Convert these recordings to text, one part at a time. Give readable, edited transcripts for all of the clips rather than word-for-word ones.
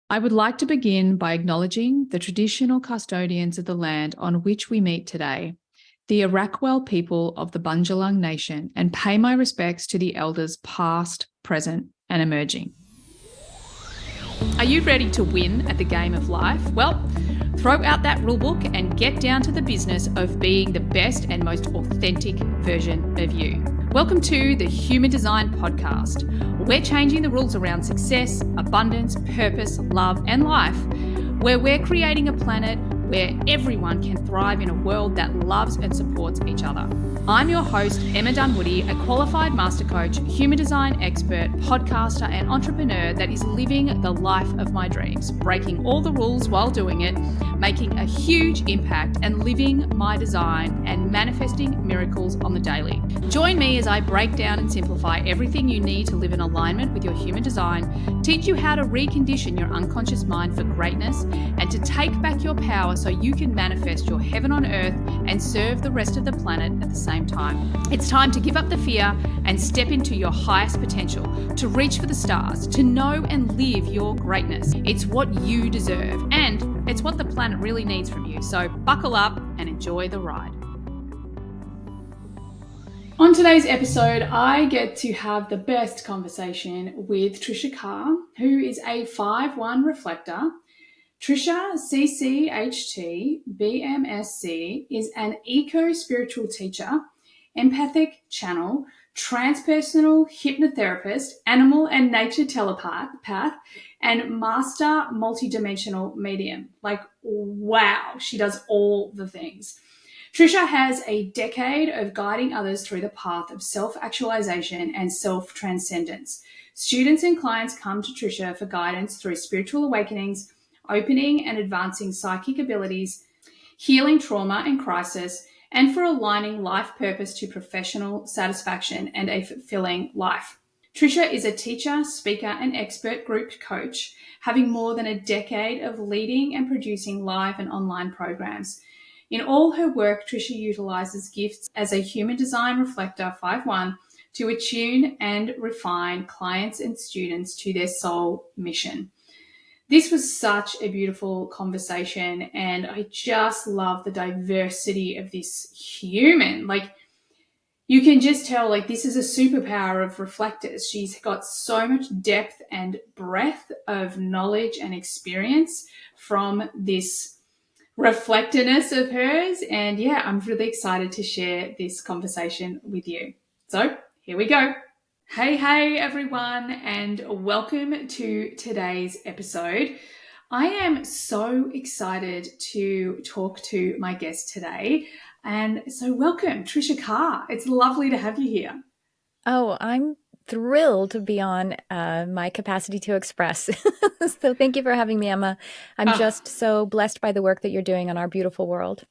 I would like to begin by acknowledging the traditional custodians of the land on which we meet today, the Arakwal people of the Bundjalung Nation, and pay my respects to the elders past, present, and emerging. Are you ready to win at the game of life? Well, throw out that rulebook and get down to the business of being the best and most authentic version of you. Welcome to the Human Design Podcast. We're changing the rules around success, abundance, purpose, love, and life, where we're creating a planet where everyone can thrive in a world that loves and supports each other. I'm your host, Emma Dunwoody, a qualified master coach, human design expert, podcaster, and entrepreneur that is living the life of my dreams, breaking all the rules while doing it, making a huge impact, and living my design and manifesting miracles on the daily. Join me as I break down and simplify everything you need to live in alignment with your human design, teach you how to recondition your unconscious mind for greatness, and to take back your power so you can manifest your heaven on earth and serve the rest of the planet at the same time. It's time to give up the fear and step into your highest potential, to reach for the stars, to know and live your greatness. It's what you deserve, and it's what the planet really needs from you. So buckle up and enjoy the ride. On today's episode, I get to have the best conversation with Tricia Carr, who is a 5-1 reflector. Tricia, CCHt, BMSc, is an EcoSpiritual teacher, empathic channel, transpersonal hypnotherapist, animal and nature telepath, and master multidimensional medium. Like, wow, she does all the things. Tricia has a decade of guiding others through the path of self-actualization and self-transcendence. Students and clients come to Tricia for guidance through spiritual awakenings, opening and advancing psychic abilities, healing trauma and crisis, and for aligning life purpose to professional satisfaction and a fulfilling life. Tricia is a teacher, speaker, and expert group coach, having more than a decade of leading and producing live and online programs. In all her work, Tricia utilizes gifts as a Human Design Reflector 5-1 to attune and refine clients and students to their soul mission. This was such a beautiful conversation, and I just love the diversity of this human. Like, you can just tell, like, this is a superpower of reflectors. She's got so much depth and breadth of knowledge and experience from this reflectorness of hers. And yeah, I'm really excited to share this conversation with you. So here we go. Hey everyone, and welcome to today's episode. I am so excited to talk to my guest today. And so welcome, Tricia Carr. It's lovely to have you here. Oh, I'm thrilled to be on my capacity to express. So thank you for having me, Emma. I'm just so blessed by the work that you're doing on our beautiful world.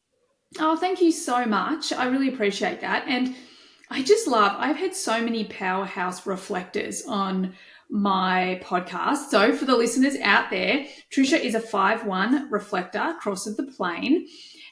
Oh, thank you so much. I really appreciate that. And I've had so many powerhouse reflectors on my podcast. So for the listeners out there, Tricia is a 5-1 reflector, cross of the plane.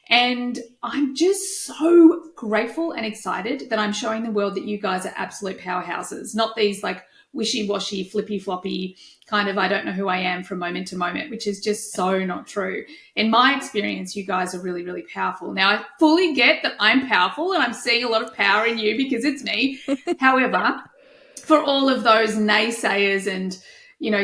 And I'm just so grateful and excited that I'm showing the world that you guys are absolute powerhouses, not these like wishy-washy, flippy-floppy kind of I don't know who I am from moment to moment, which is just so not true. In my experience, you guys are really, really powerful. Now, I fully get that I'm powerful and I'm seeing a lot of power in you because it's me. However, for all of those naysayers and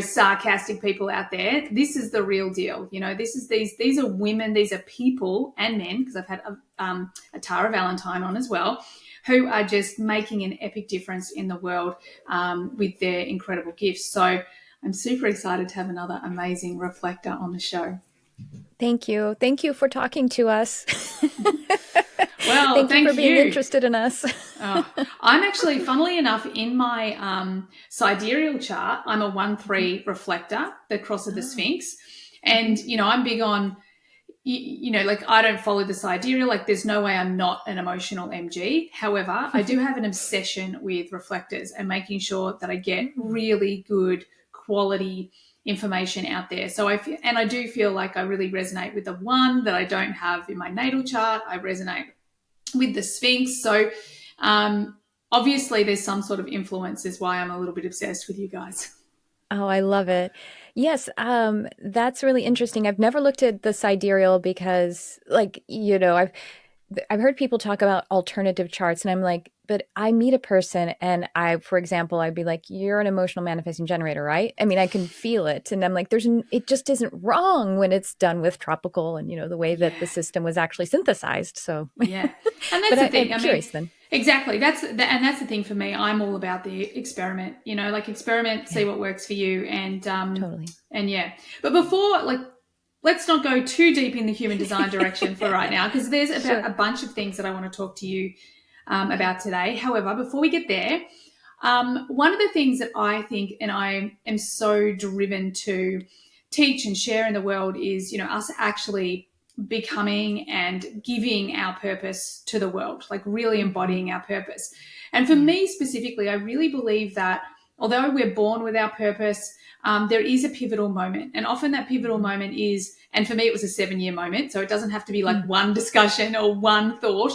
sarcastic people out there, this is the real deal. These are women, these are people and men, because I've had a Tara Valentine on as well, who are just making an epic difference in the world with their incredible gifts. So I'm super excited to have another amazing reflector on the show. Thank you. Thank you for talking to us. Well, thank you for being interested in us. I'm actually, funnily enough, in my sidereal chart, I'm a 1-3 reflector, the cross of the Sphinx. And, I'm big on, like I don't follow the sidereal. Like there's no way I'm not an emotional MG. However, I do have an obsession with reflectors and making sure that I get really good quality information out there. So I do feel like I really resonate with the one that I don't have in my natal chart. I resonate with the Sphinx. So obviously there's some sort of influence is why I'm a little bit obsessed with you guys. Oh, I love it. Yes, that's really interesting. I've never looked at the sidereal because, like, I've heard people talk about alternative charts, and I'm like, but I meet a person, and for example, I'd be like, "You're an emotional manifesting generator, right?" I mean, I can feel it, and I'm like, it just isn't wrong when it's done with tropical, and the way that Yeah. the system was actually synthesized. So, Yeah. And that's but the thing. I'm I mean, curious then. exactly. And that's the thing for me. I'm all about the experiment, like experiment, see Yeah, what works for you. totally. And yeah. But before, like, let's not go too deep in the human design direction for right now, because there's about Sure. a bunch of things that I want to talk to you Okay. about today. However, before we get there, one of the things that I think and I am so driven to teach and share in the world is, us actually becoming and giving our purpose to the world, like really Hmm. embodying our purpose. And for Yeah. me specifically, I really believe that although we're born with our purpose, there is a pivotal moment. And often that pivotal Hmm. moment is, and for me, it was a 7 year moment. So it doesn't have to be like Mm. one discussion or one thought,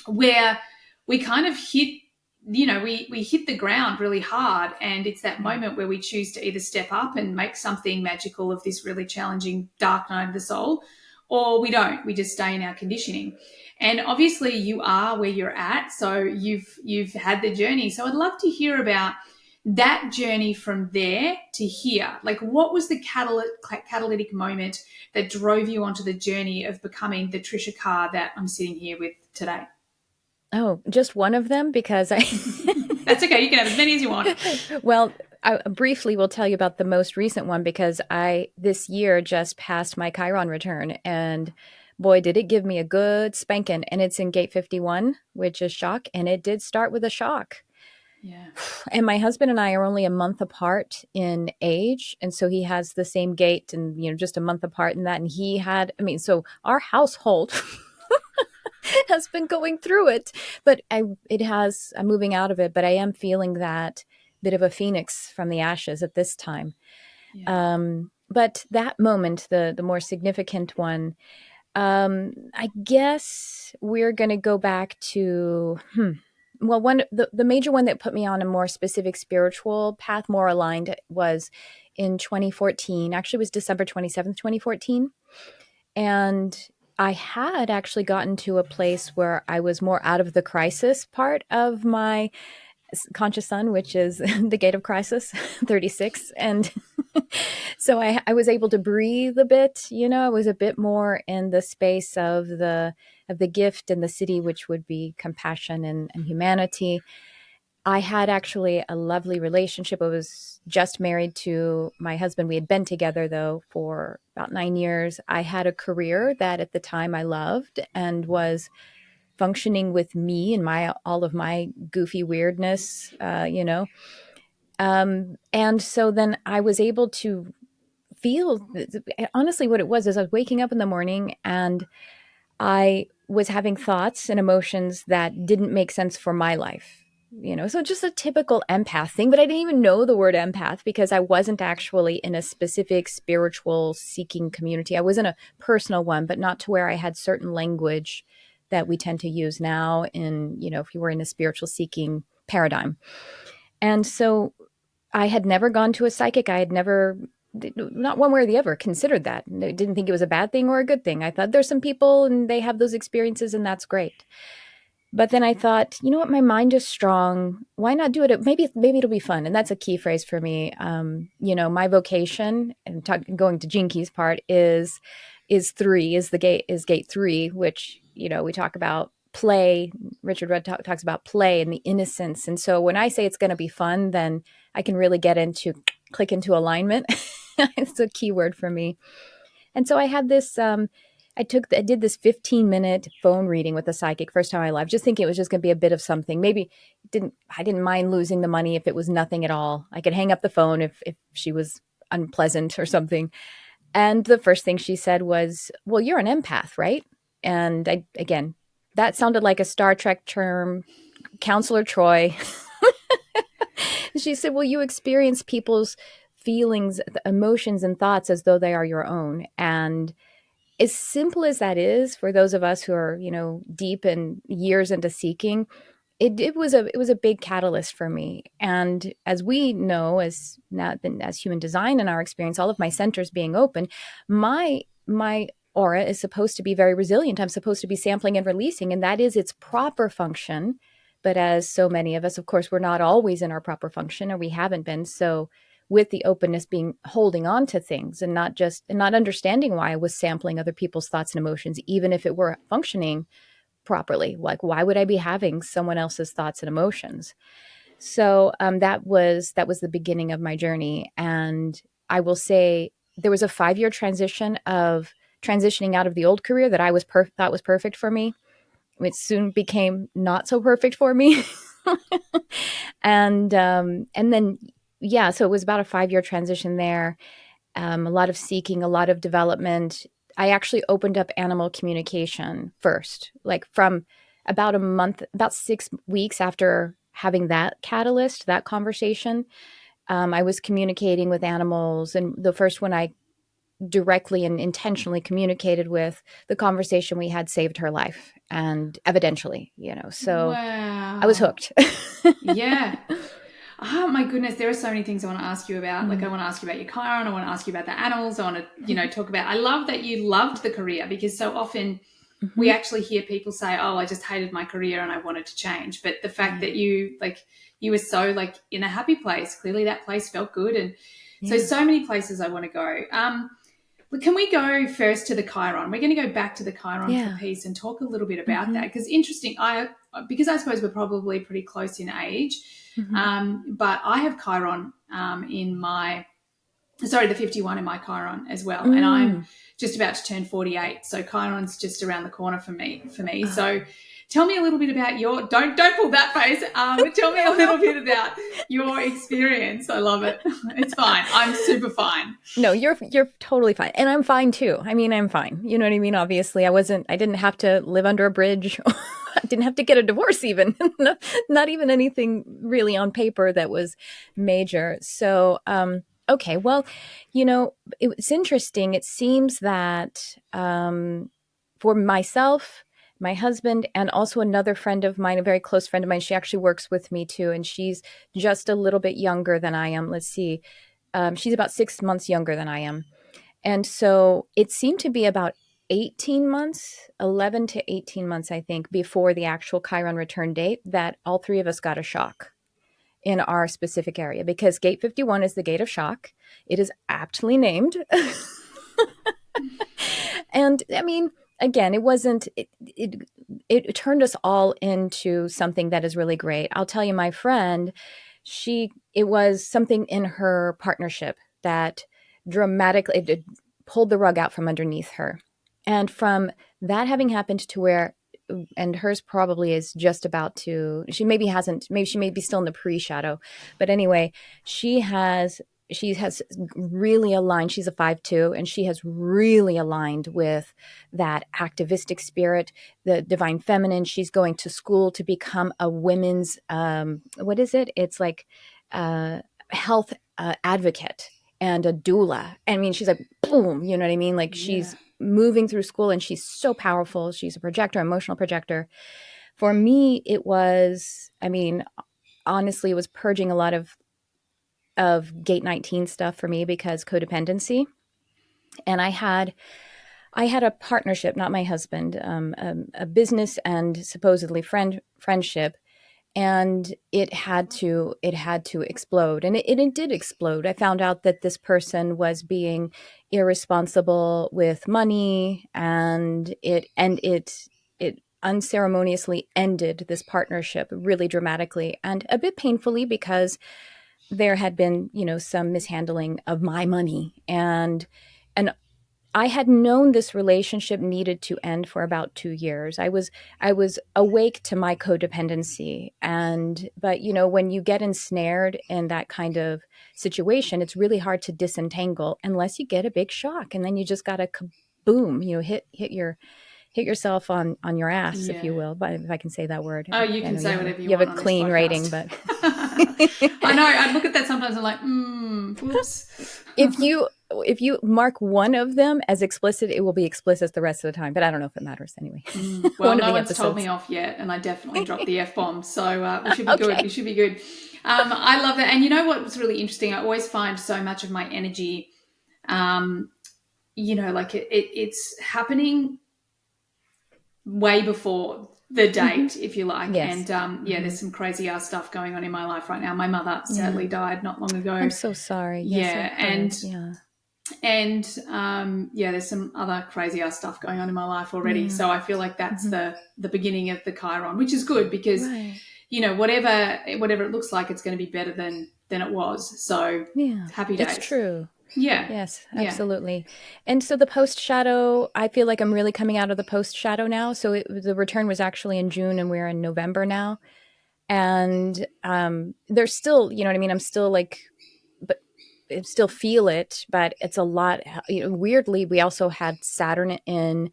where we kind of hit, we hit the ground really hard. And it's that Yeah. moment where we choose to either step up and make something magical of this really challenging dark night of the soul, or we don't. We just stay in our conditioning. And obviously you are where you're at. So you've had the journey. So I'd love to hear about that journey from there to here. Like, what was the catalytic moment that drove you onto the journey of becoming the Tricia Carr that I'm sitting here with today? Oh, just one of them because I That's okay. You can have as many as you want. well, I briefly will tell you about the most recent one because I this year just passed my Chiron return, and boy, did it give me a good spanking. And it's in gate 51, which is shock, and it did start with a shock. Yeah. And my husband and I are only a month apart in age, and so he has the same gate, and just a month apart in that. And he had, I mean, so our household has been going through it, but I'm moving out of it, but I am feeling that bit of a phoenix from the ashes at this time. Yeah. But that moment, the more significant one, I guess we're going to go back to, well, the major one that put me on a more specific spiritual path, more aligned, was in 2014. Actually, it was December 27th, 2014. And I had actually gotten to a place where I was more out of the crisis part of my conscious sun, which is the gate of crisis, 36. And so I was able to breathe a bit, I was a bit more in the space of the gift and the city, which would be compassion and humanity. I had actually a lovely relationship. I was just married to my husband. We had been together, though, for about 9 years. I had a career that at the time I loved and was functioning with me and all of my goofy weirdness, And so then I was able to feel, honestly, what it was is I was waking up in the morning and I was having thoughts and emotions that didn't make sense for my life. So just a typical empath thing, but I didn't even know the word empath because I wasn't actually in a specific spiritual seeking community. I was in a personal one, but not to where I had certain language that we tend to use now if you were in a spiritual seeking paradigm. And so I had never gone to a psychic. I had never, not one way or the other, considered that. I didn't think it was a bad thing or a good thing. I thought there's some people and they have those experiences and that's great. But then I thought, you know what, my mind is strong. Why not do it? Maybe it'll be fun. And that's a key phrase for me. My vocation and going to Gene Key's part is gate three, which, we talk about play. Richard Rudd talks about play and the innocence. And so when I say it's going to be fun, then I can really click into alignment. It's a key word for me. And so I had this, I did this 15-minute phone reading with a psychic first time in my life, just thinking it was just going to be a bit of something. Maybe I didn't mind losing the money if it was nothing at all. I could hang up the phone if she was unpleasant or something. And the first thing she said was, "Well, you're an empath, right?" And again, that sounded like a Star Trek term, Counselor Troy. She said, "Well, you experience people's feelings, emotions, and thoughts as though they are your own." And as simple as that is for those of us who are, deep and years into seeking, it was a big catalyst for me. And as we know, as human design in our experience, all of my centers being open, my aura is supposed to be very resilient. I'm supposed to be sampling and releasing, and that is its proper function. But as so many of us, of course, we're not always in our proper function, or we haven't been. So with the openness being holding on to things and not understanding why I was sampling other people's thoughts and emotions, even if it were functioning properly. Like, why would I be having someone else's thoughts and emotions? So that was the beginning of my journey. And I will say there was a 5-year transition of transitioning out of the old career that I thought was perfect for me. It soon became not so perfect for me. And then, yeah, so it was about a 5-year transition there. A lot of seeking, a lot of development. I actually opened up animal communication first, like from about 6 weeks after having that catalyst, that conversation. I was communicating with animals, and the first one I directly and intentionally communicated with, the conversation we had saved her life, and evidentially, so I was Wow. hooked. Yeah. Oh my goodness, there are so many things I want to ask you about. Like, I Mm. want to ask you about your Chiron. I want to ask you about the animals. I want to, talk about. I love that you loved the career, because so often we Mhm. actually hear people say, "Oh, I just hated my career and I wanted to change." But the fact Yeah. that you were so like in a happy place, clearly that place felt good, and Yeah. so many places I want to go. But can we go first to the Chiron? We're going to go back to the Chiron for Yeah. peace and talk a little bit about that, Mhm. because interesting. Because I suppose we're probably pretty close in age, Mhm. but I have Chiron in my the 51 in my Chiron as well, and I'm Mm. just about to turn 48. So Chiron's just around the corner for me. Oh, So tell me a little bit about your don't pull that face. But tell me a no, no. little bit about your experience. I love it. It's fine. I'm super fine. No, you're totally fine. And I'm fine too. I mean, I'm fine. You know what I mean? Obviously, I didn't have to live under a bridge. I didn't have to get a divorce even. Not even anything really on paper that was major. So, okay. Well, it's interesting. It seems that for myself, my husband, and also another friend of mine, a very close friend of mine, she actually works with me too, and she's just a little bit younger than I am. Let's see. She's about 6 months younger than I am. And so it seemed to be about 18 months, 11 to 18 months, I think, before the actual Chiron return date that all three of us got a shock in our specific area, because gate 51 is the gate of shock. It is aptly named. And I mean, again, it turned us all into something that is really great. I'll tell you, my friend, it was something in her partnership that dramatically it pulled the rug out from underneath her. And from that having happened to where, and hers probably is just about to, maybe she may be still in the pre-shadow, but anyway, she has really aligned. She's a 5-2, and she has really aligned with that activistic spirit, the divine feminine. She's going to school to become a women's, what is it? It's like health advocate and a doula. I mean, she's like, boom, you know what I mean? Like, Yeah. she's moving through school, and she's so powerful. She's a projector, emotional projector. For me, it was, I mean, honestly, it was purging a lot of gate 19 stuff for me, because codependency. And I had a partnership, not my husband, a business and supposedly friendship, and it had to explode, and it did explode. I found out that this person was being irresponsible with money, and it unceremoniously ended this partnership really dramatically and a bit painfully, because there had been, some mishandling of my money, and I had known this relationship needed to end for about 2 years. I was awake to my codependency, but when you get ensnared in that kind of situation, it's really hard to disentangle unless you get a big shock, and then you just got to kaboom, hit yourself on your ass, if you Yeah. will, but if I can say that word. Oh, you I can know say whatever you you have want a on this clean rating, podcast. but I know. I look at that sometimes. I'm like, whoops. if you if you mark one of them as explicit, it will be explicit the rest of the time. But I don't know if it matters anyway. Well, One of no the one's told episodes. me off yet, and I definitely dropped the F bomb. So we should be good. We Okay. should be good. I love that. And you know what's really interesting? I always find so much of my energy, um, like it's happening way before the date, if you like. Yes. And there's some crazy ass stuff going on in my life right now. My mother Yeah. sadly died not long ago. I'm so sorry. Yes, I've Yeah, heard. Yeah. and there's some other crazy ass stuff going on in my life already. Yeah. So I feel like that's the beginning of the Chiron, which is good because Right. whatever it looks like, it's going to be better than it was. So Yeah. happy It's days. true. Yeah. Yes, Yeah. absolutely. And so the post shadow, I feel like I'm really coming out of the post shadow now. So the return was actually in June and we're in November now. And there's still, you know what I mean? I'm still like, but I still feel it, but it's a lot. Weirdly, we also had Saturn in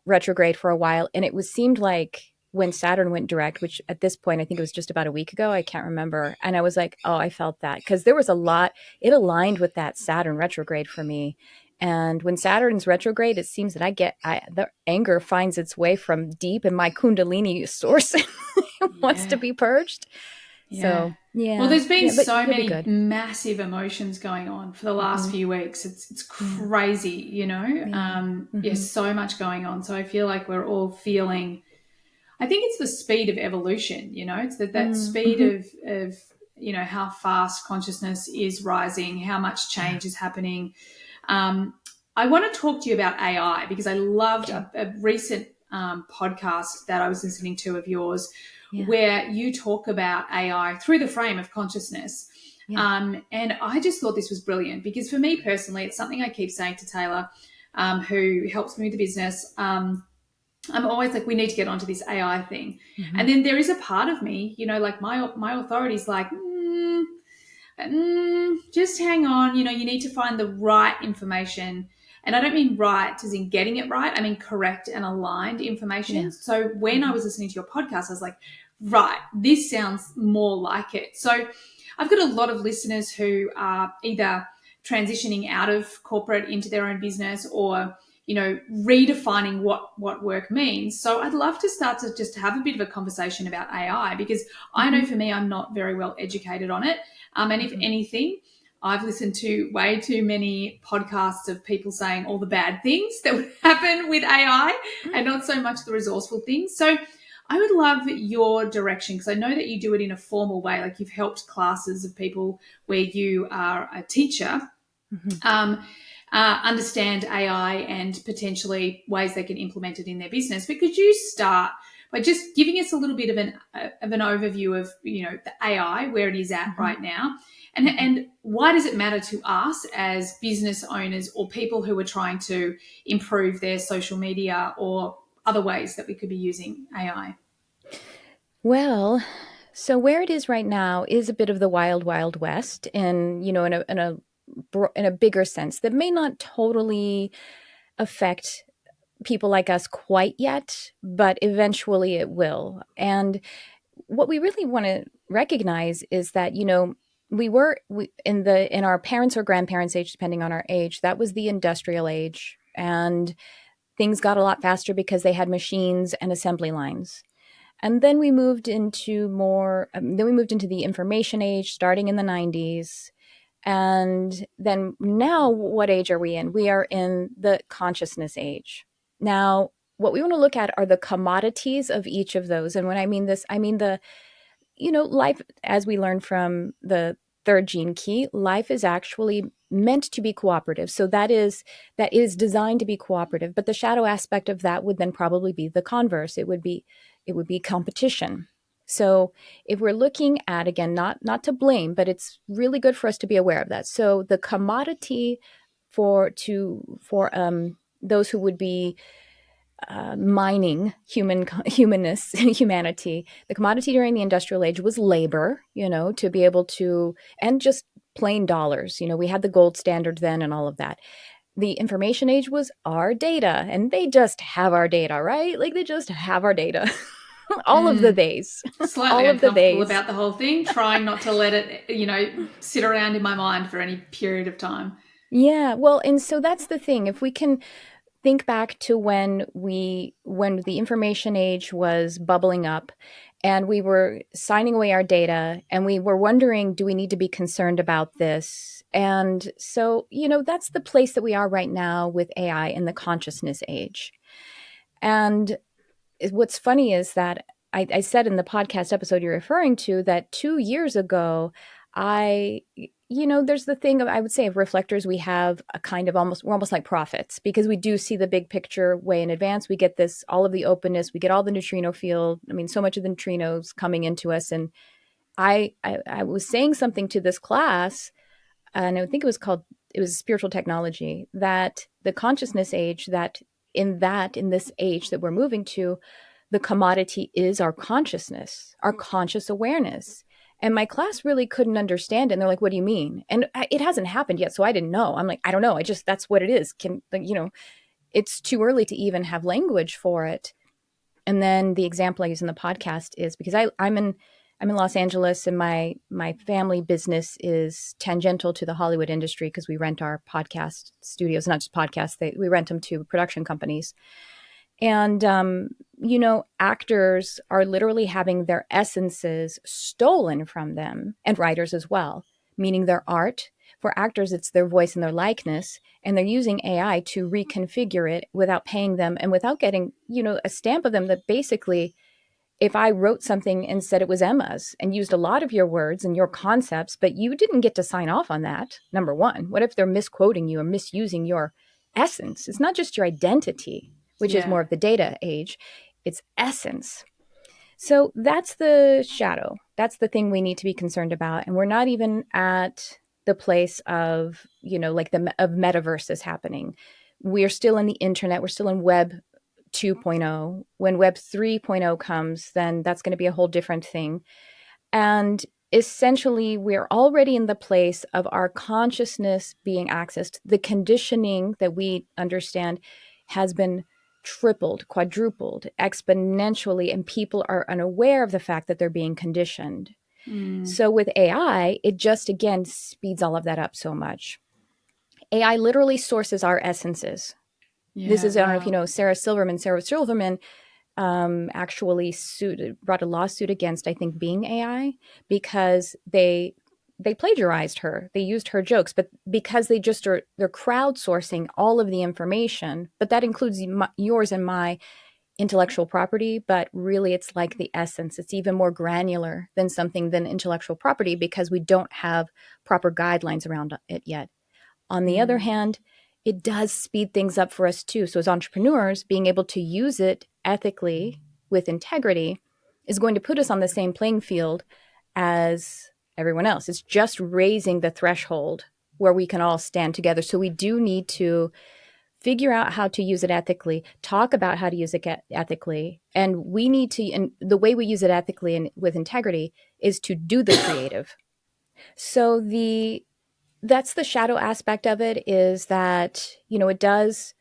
retrograde for a while. And seemed like when Saturn went direct, which at this point, I think it was just about a week ago, I can't remember. And I was like, oh, I felt that because there was a lot, it aligned with that Saturn retrograde for me. And when Saturn's retrograde, it seems that the anger finds its way from deep in my Kundalini source. It wants to Yeah. be purged. Yeah. So Well, yeah, there's been yeah, but so you'll be many good. massive emotions going on for the last few weeks. It's Yeah, crazy, yeah, There's so much going on. So I feel like we're all feeling. I think it's the speed of evolution. It's that speed of how fast consciousness is rising, how much yeah. change is happening. I want to talk to you about AI because I loved Okay. a recent podcast that I was listening to of yours Yeah, where you talk about AI through the frame of consciousness. yeah. And I just thought this was brilliant because for me personally, it's something I keep saying to Taylor, who helps me with the business. I'm always like, we need to get onto this AI thing. Mm-hmm. And then there is a part of me, like my authority's like, just hang on, you need to find the right information. And I don't mean right as in getting it right. I mean correct and aligned information. Yeah. So when I was listening to your podcast, I was like, right, this sounds more like it. So I've got a lot of listeners who are either transitioning out of corporate into their own business or redefining what work means. So I'd love to start to just have a bit of a conversation about AI because I know for me, I'm not very well educated on it. And if anything, I've listened to way too many podcasts of people saying all the bad things that would happen with AI and not so much the resourceful things. So I would love your direction because I know that you do it in a formal way, like you've helped classes of people where you are a teacher. Understand AI and potentially ways they can implement it in their business. But could you start by just giving us a little bit of an overview of the AI, where it is at right now, and why does it matter to us as business owners or people who are trying to improve their social media or other ways that we could be using AI? Well, so where it is right now is a bit of the wild, wild west, and in a bigger sense that may not totally affect people like us quite yet, but eventually it will. And what we really want to recognize is that we in our parents' or grandparents' age, depending on our age, that was the industrial age, and things got a lot faster because they had machines and assembly lines. And then we moved into the information age starting in the 90s. And then now, what age are we in? We are in the consciousness age. Now, what we want to look at are the commodities of each of those. And when I mean this, I mean life, as we learned from the third gene key, life is actually meant to be cooperative. So that is designed to be cooperative. But the shadow aspect of that would then probably be the converse. It would be competition. So if we're looking at, again, not to blame, but it's really good for us to be aware of that. So the commodity for those who would be mining humanity. The commodity during the industrial age was labor, to be able to, and just plain dollars. We had the gold standard then and all of that. The information age was our data, and they just have our data, right? Like they just have our data. All of the days. Slightly All of the uncomfortable days. about the whole thing, trying not to let it, sit around in my mind for any period of time. Yeah, well, and so that's the thing. If we can think back to when the information age was bubbling up and we were signing away our data and we were wondering, do we need to be concerned about this? And so, that's the place that we are right now with AI in the consciousness age. And what's funny is that I said in the podcast episode you're referring to that 2 years ago, I, there's the thing of, I would say, of reflectors, we have a kind of we're almost like prophets because we do see the big picture way in advance. We get all of the openness, we get all the neutrino field. I mean, so much of the neutrinos coming into us. And I was saying something to this class, and I think it was spiritual technology, that the consciousness age, that in this age that we're moving to, the commodity is our consciousness, our conscious awareness. And my class really couldn't understand it. And they're like, what do you mean? And it hasn't happened yet. So I didn't know. I'm like, I don't know. That's what it is. It's too early to even have language for it. And then the example I use in the podcast is because I'm in Los Angeles, and my family business is tangential to the Hollywood industry because we rent our podcast studios, not just podcasts, we rent them to production companies. And, actors are literally having their essences stolen from them, and writers as well, meaning their art. For actors, it's their voice and their likeness, and they're using AI to reconfigure it without paying them and without getting, a stamp of them that basically, if I wrote something and said it was Emma's and used a lot of your words and your concepts, but you didn't get to sign off on that, number one, what if they're misquoting you or misusing your essence? It's not just your identity, which is Yeah. more of the data age, it's essence. So that's the shadow. That's the thing we need to be concerned about. And we're not even at the place of, like of metaverse happening. We're still in the internet. We're still in web 2.0. When web 3.0 comes, then that's going to be a whole different thing. And essentially, we're already in the place of our consciousness being accessed. The conditioning that we understand has been tripled, quadrupled, exponentially, and people are unaware of the fact that they're being conditioned. Mm. So with AI, it just again speeds all of that up so much. AI literally sources our essences. This Yeah. is, I don't know if you Wow. know Sarah Silverman. Sarah Silverman actually brought a lawsuit against, I think, Being AI because they plagiarized her. They used her jokes, but because they're crowdsourcing all of the information, but that includes yours and my intellectual property, but really it's like the essence. It's even more granular than intellectual property because we don't have proper guidelines around it yet. On the other Mm. hand, it does speed things up for us too. So as entrepreneurs, being able to use it ethically with integrity is going to put us on the same playing field as everyone else. It's just raising the threshold where we can all stand together. So we do need to figure out how to use it ethically, talk about how to use it ethically. And and the way we use it ethically and with integrity is to do the creative. So that's the shadow aspect of it, is that it does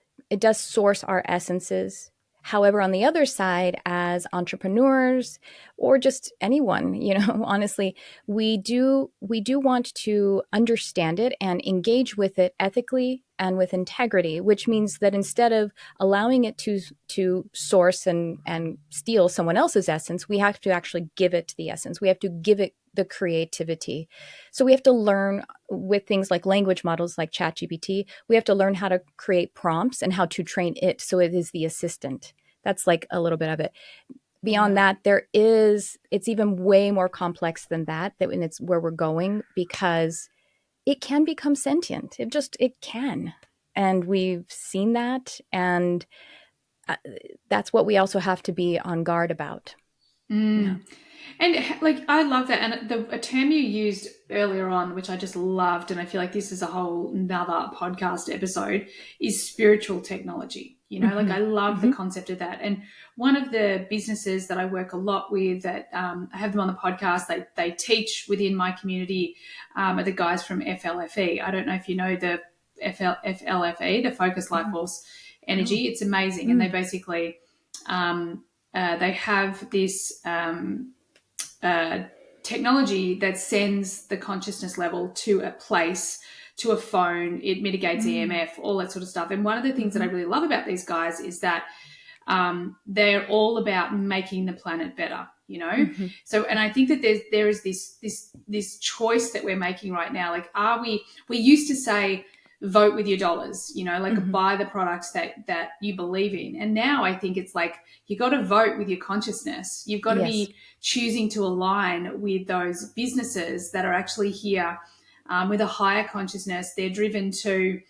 source our essences. However, on the other side, as entrepreneurs or just anyone, honestly, we do want to understand it and engage with it ethically and with integrity, which means that instead of allowing it to source and steal someone else's essence, we have to actually give it the essence. We have to give it the creativity. So we have to learn with things like language models like ChatGPT, we have to learn how to create prompts and how to train it so it is the assistant. That's like a little bit of it. Beyond Wow. that, it's even way more complex than that, and it's where we're going because it can become sentient. It can. And we've seen that. And uh, that's what we also have to be on guard about. Yeah. Mm. And like I love that, and a term you used earlier on, which I just loved, and I feel like this is a whole another podcast episode, is spiritual technology. Like Mm-hmm. I love the Mm-hmm. concept of that. And one of the businesses that I work a lot with, that I have them on the podcast, they teach within my community, are the guys from FLFE. I don't know if you know the FLFE, the Focus Life No. Force No. Energy. It's amazing, and they Mm. basically they have this uh, technology that sends the consciousness level to a place to a phone. It mitigates EMF, all that sort of stuff. And one of the things that I really love about these guys is that they're all about making the planet better, you know? So, and I think that there is this choice that we're making right now. Like, we used to say, vote with your dollars, you know, like buy the products that you believe in. And now I think it's like, you got to vote with your consciousness. You've got to be choosing to align with those businesses that are actually here with a higher consciousness. They're driven to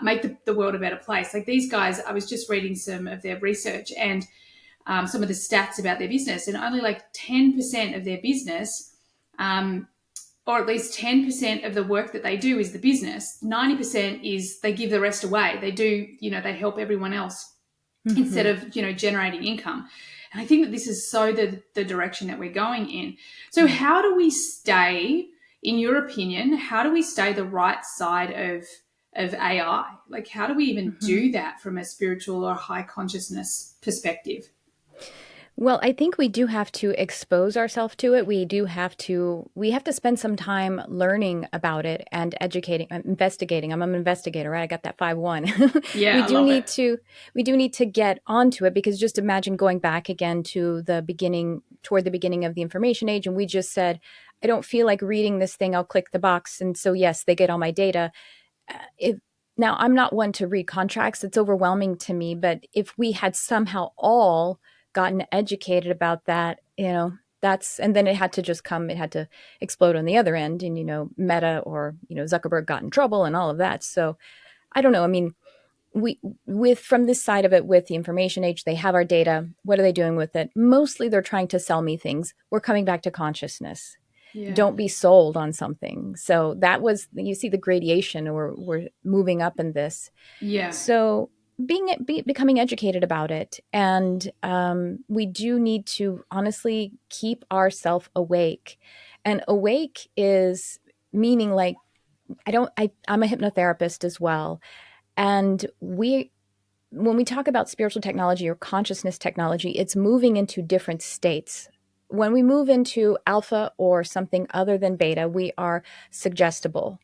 make the world a better place. Like these guys, I was just reading some of their research and some of the stats about their business, and only like 10% of their business, or at least 10% of the work that they do is the business. 90% is they give the rest away. They do, you know, they help everyone else instead of, you know, generating income. And I think that this is so the direction that we're going in. So how do we stay, in your opinion, how do we stay the right side of AI? Like, how do we even do that from a spiritual or high consciousness perspective? Well, I think we do have to expose ourselves to it. We have to spend some time learning about it and educating, investigating. I'm an investigator, right? I got that 5-1. Yeah, we do need to get onto it, because just imagine going back again to toward the beginning of the information age, and we just said, I don't feel like reading this thing. I'll click the box. And so, yes, they get all my data. Now, I'm not one to read contracts. It's overwhelming to me. But if we had somehow all gotten educated about that, you know, and then it had to explode on the other end. And, you know, Meta or, you know, Zuckerberg got in trouble and all of that. So I don't know. I mean, from this side of it, with the information age, they have our data. What are they doing with it? Mostly they're trying to sell me things. We're coming back to consciousness. Yeah. Don't be sold on something. So that was, you see the gradation, or we're moving up in this. Yeah. So becoming educated about it. And we do need to honestly keep ourselves awake. And awake is meaning like, I'm a hypnotherapist as well. And when we talk about spiritual technology or consciousness technology, it's moving into different states. When we move into alpha or something other than beta, we are suggestible.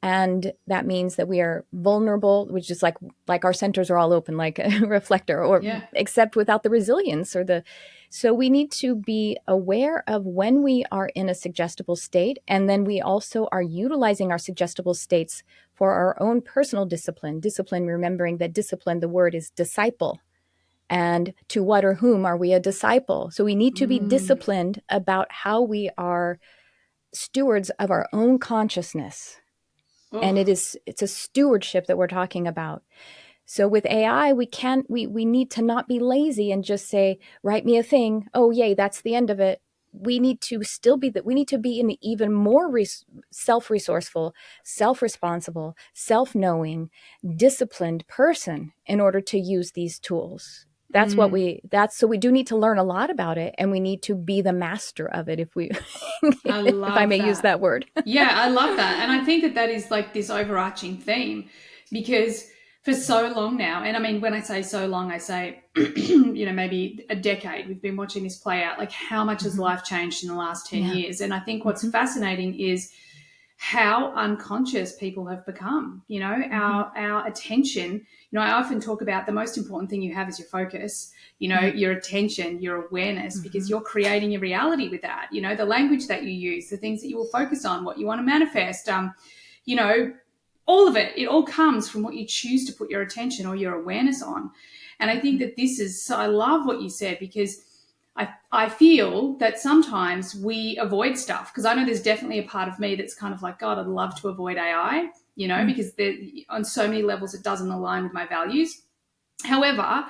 And that means that we are vulnerable, which is like our centers are all open, like a reflector, or except without the resilience so we need to be aware of when we are in a suggestible state. And then we also are utilizing our suggestible states for our own personal discipline, remembering that discipline, the word is disciple. And to what or whom are we a disciple? So we need to be disciplined about how we are stewards of our own consciousness. And it's a stewardship that we're talking about. So with AI, we need to not be lazy and just say, write me a thing. Oh, yay, that's the end of it. We need to we need to be an even more self-resourceful, self-responsible, self-knowing, disciplined person in order to use these tools. So we do need to learn a lot about it, and we need to be the master of it, if I may use that word. Yeah, I love that. And I think that is like this overarching theme, because for so long now, and I mean, when I say so long, I say, you know, maybe a decade, we've been watching this play out. Like, how much has life changed in the last 10 years? And I think what's fascinating is how unconscious people have become. You know, our attention, you know, I often talk about the most important thing you have is your focus, you know, your attention, your awareness, because you're creating your reality with that. You know, the language that you use, the things that you will focus on, what you want to manifest, you know, all of it all comes from what you choose to put your attention or your awareness on. And I think that I love what you said, because I feel that sometimes we avoid stuff, because I know there's definitely a part of me that's kind of like, God, I'd love to avoid AI, you know, because on so many levels it doesn't align with my values. However,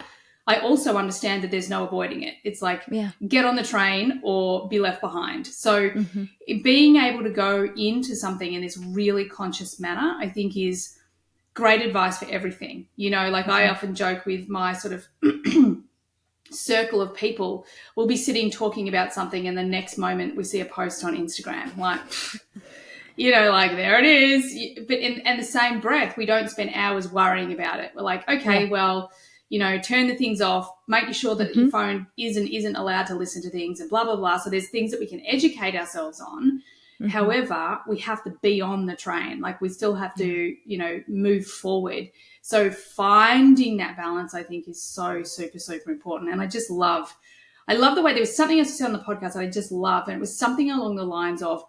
I also understand that there's no avoiding it. It's like, get on the train or be left behind. So being able to go into something in this really conscious manner, I think, is great advice for everything. You know, like I often joke with my sort of circle of people. We'll be sitting talking about something, and the next moment we see a post on Instagram, like, you know, like, there it is. But in the same breath, we don't spend hours worrying about it. We're like, okay, well, you know, turn the things off, make sure that your phone isn't allowed to listen to things, and blah, blah, blah. So there's things that we can educate ourselves on. However, we have to be on the train. Like we still have to, move forward. So finding that balance, I think, is so super, super important. And I love the way there was something else you said on the podcast that I just love. And it was something along the lines of,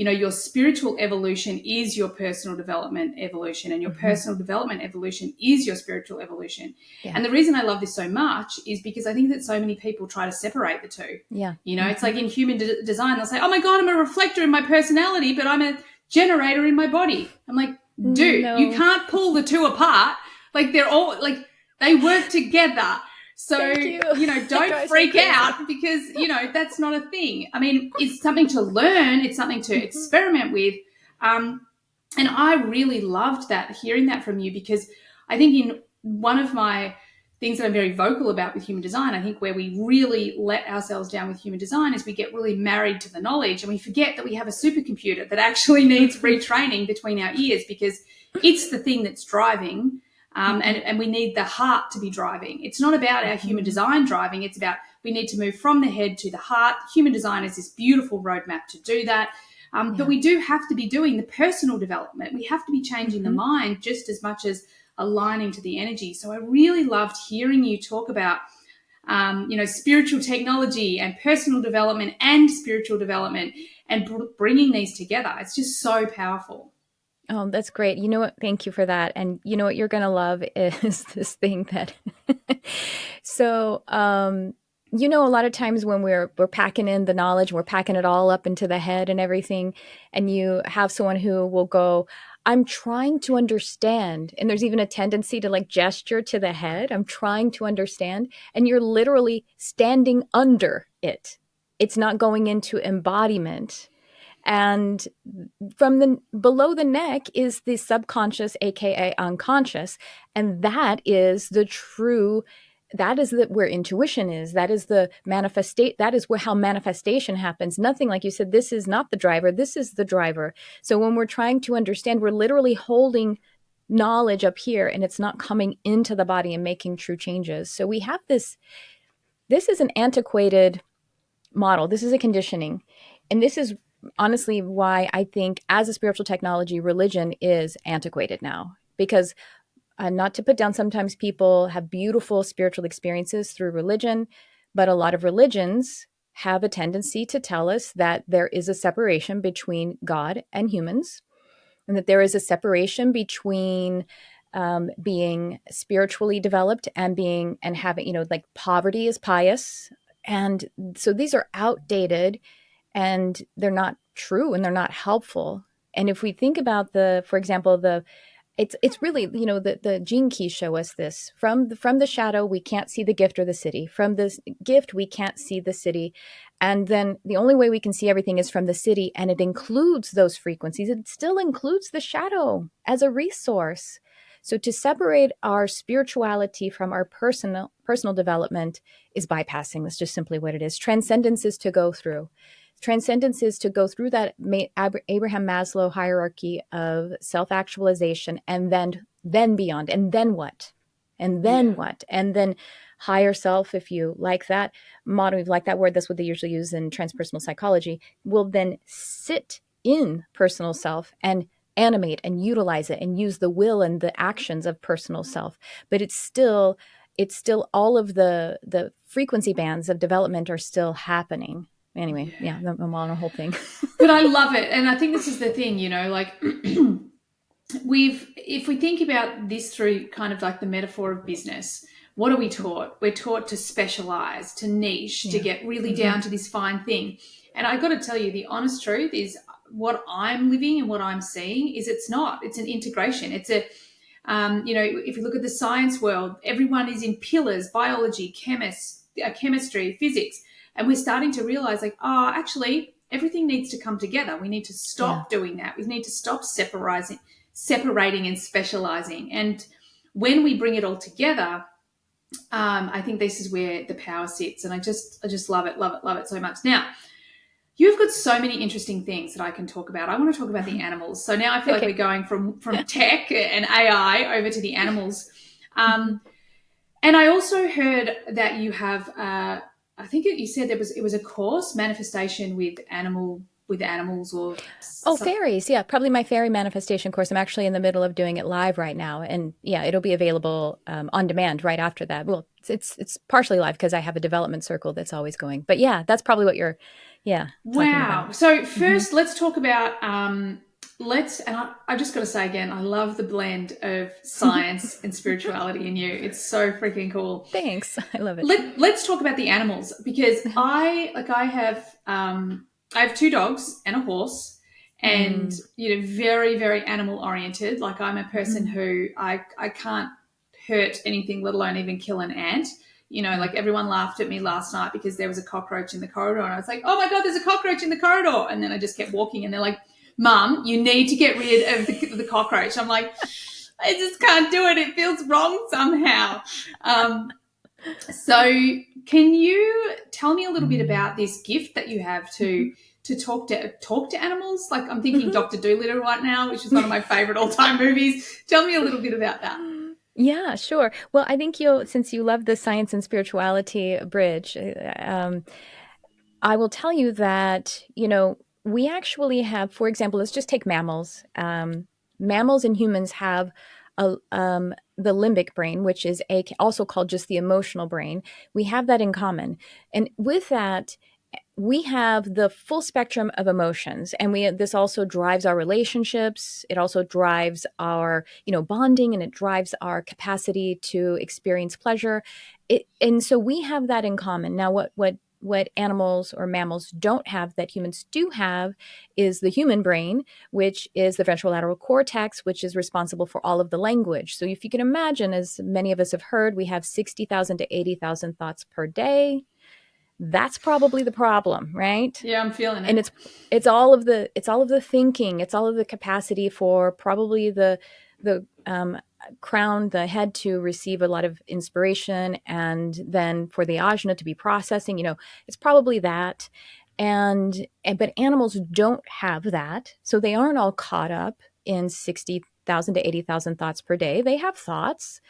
your spiritual evolution is your personal development evolution, and your personal development evolution is your spiritual evolution. Yeah. And the reason I love this so much is because I think that so many people try to separate the two. Yeah. It's like in human design, they'll say, oh my God, I'm a reflector in my personality, but I'm a generator in my body. I'm like, dude, you can't pull the two apart. Like they're all like, they work together. So, don't freak out because, that's not a thing. I mean, it's something to learn. It's something to experiment with. And I really loved that, hearing that from you, because I think in one of my things that I'm very vocal about with human design, I think where we really let ourselves down with human design is we get really married to the knowledge and we forget that we have a supercomputer that actually needs retraining between our ears, because it's the thing that's driving. And we need the heart to be driving. It's not about our human design driving. It's about, we need to move from the head to the heart. Human design is this beautiful roadmap to do that. But we do have to be doing the personal development. We have to be changing the mind just as much as aligning to the energy. So I really loved hearing you talk about, spiritual technology and personal development and spiritual development and bringing these together. It's just so powerful. Oh, that's great. You know what? Thank you for that. And you know what you're going to love is this thing that, so, a lot of times when we're packing in the knowledge, we're packing it all up into the head and everything. And you have someone who will go, I'm trying to understand. And there's even a tendency to like gesture to the head. I'm trying to understand. And you're literally standing under it. It's not going into embodiment. And from the below the neck is the subconscious, aka unconscious, and that is the true. That is where intuition is. That is the that is how manifestation happens. Nothing, like you said, this is not the driver. This is the driver. So when we're trying to understand, we're literally holding knowledge up here, and it's not coming into the body and making true changes. So we have this. This is an antiquated model. This is a conditioning, and this is honestly why I think as a spiritual technology, religion is antiquated now, because not to put down, sometimes people have beautiful spiritual experiences through religion, but a lot of religions have a tendency to tell us that there is a separation between God and humans, and that there is a separation between being spiritually developed and having, like poverty is pious. And so these are outdated, and they're not true, and they're not helpful. And if we think about for example, it's really, the gene keys show us this. From the shadow, we can't see the gift or the city. From this gift, we can't see the city. And then the only way we can see everything is from the city, and it includes those frequencies. It still includes the shadow as a resource. So to separate our spirituality from our personal development is bypassing. That's just simply what it is. Transcendence is to go through. Transcendence is to go through that Abraham Maslow hierarchy of self-actualization, and then beyond, and then what? And then what? And then higher self, if you like that model, if you like that word, that's what they usually use in transpersonal psychology, will then sit in personal self and animate and utilize it and use the will and the actions of personal self. But it's still all of the frequency bands of development are still happening. Anyway, yeah, I'm on a whole thing. But I love it. And I think this is the thing, like if we think about this through kind of like the metaphor of business, what are we taught? We're taught to specialize, to niche, to get really down to this fine thing. And I got to tell you, the honest truth is what I'm living and what I'm seeing is it's an integration. It's if you look at the science world, everyone is in pillars: biology, chemistry, physics. And we're starting to realize actually everything needs to come together. We need to stop doing that. We need to stop separating and specializing. And when we bring it all together, I think this is where the power sits. And I just love it so much. Now, you've got so many interesting things that I can talk about. I want to talk about the animals. So now I feel like we're going from tech and AI over to the animals. And I also heard that you have, I think you said it was a course, manifestation with animal with animals or Oh, fairies. Yeah, probably my fairy manifestation course. I'm actually in the middle of doing it live right now. And yeah, it'll be available on demand right after that. Well, it's partially live because I have a development circle that's always going. But yeah, that's probably what you're, yeah, talking Wow. about. So Hmm. first, let's talk about and I just got to say again, I love the blend of science and spirituality in you. It's so freaking cool. Thanks. I love it. Let's talk about the animals because I have two dogs and a horse, and Mm. very very animal oriented. Like I'm a person Mm. who I can't hurt anything, let alone even kill an ant. Yeah. Like everyone laughed at me last night because there was a cockroach in the corridor, and I was like, "Oh my god, there's a cockroach in the corridor!" And then I just kept walking, and they're like, "Mum, you need to get rid of the cockroach." I'm like, "I just can't do it. It feels wrong somehow." So, can you tell me a little bit about this gift that you have Mhm. to talk to animals? Like I'm thinking Mhm. Doctor Dolittle right now, which is one of my favorite all time movies. Tell me a little bit about that. Yeah, sure. Well, I think since you love the science and spirituality bridge, I will tell you that, we actually have, for example, let's just take mammals. Mammals and humans have the limbic brain, which is also called just the emotional brain. We have that in common. And with that, we have the full spectrum of emotions, and this also drives our relationships. It also drives our bonding, and it drives our capacity to experience pleasure. And so we have that in common. Now what animals or mammals don't have that humans do have is the human brain, which is the ventrolateral cortex, which is responsible for all of the language. So if you can imagine, as many of us have heard, we have 60,000 to 80,000 thoughts per day. That's probably the problem, right? Yeah, I'm feeling And it. it's all of the thinking, it's all of the capacity for probably the head to receive a lot of inspiration, and then for the ajna to be processing. It's probably that. But animals don't have that, so they aren't all caught up in 60,000 to 80,000 thoughts per day. They have thoughts,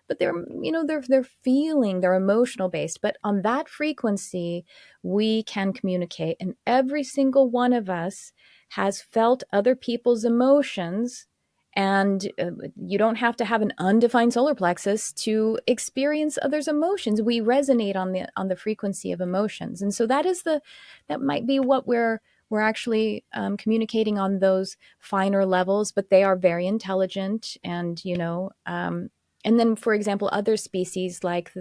but they're feeling, they're emotional based. But on that frequency, we can communicate, and every single one of us has felt other people's emotions. And you don't have to have an undefined solar plexus to experience others' emotions. We resonate on the frequency of emotions, and so that might be what we're actually communicating on those finer levels. But they are very intelligent, and then, for example, other species like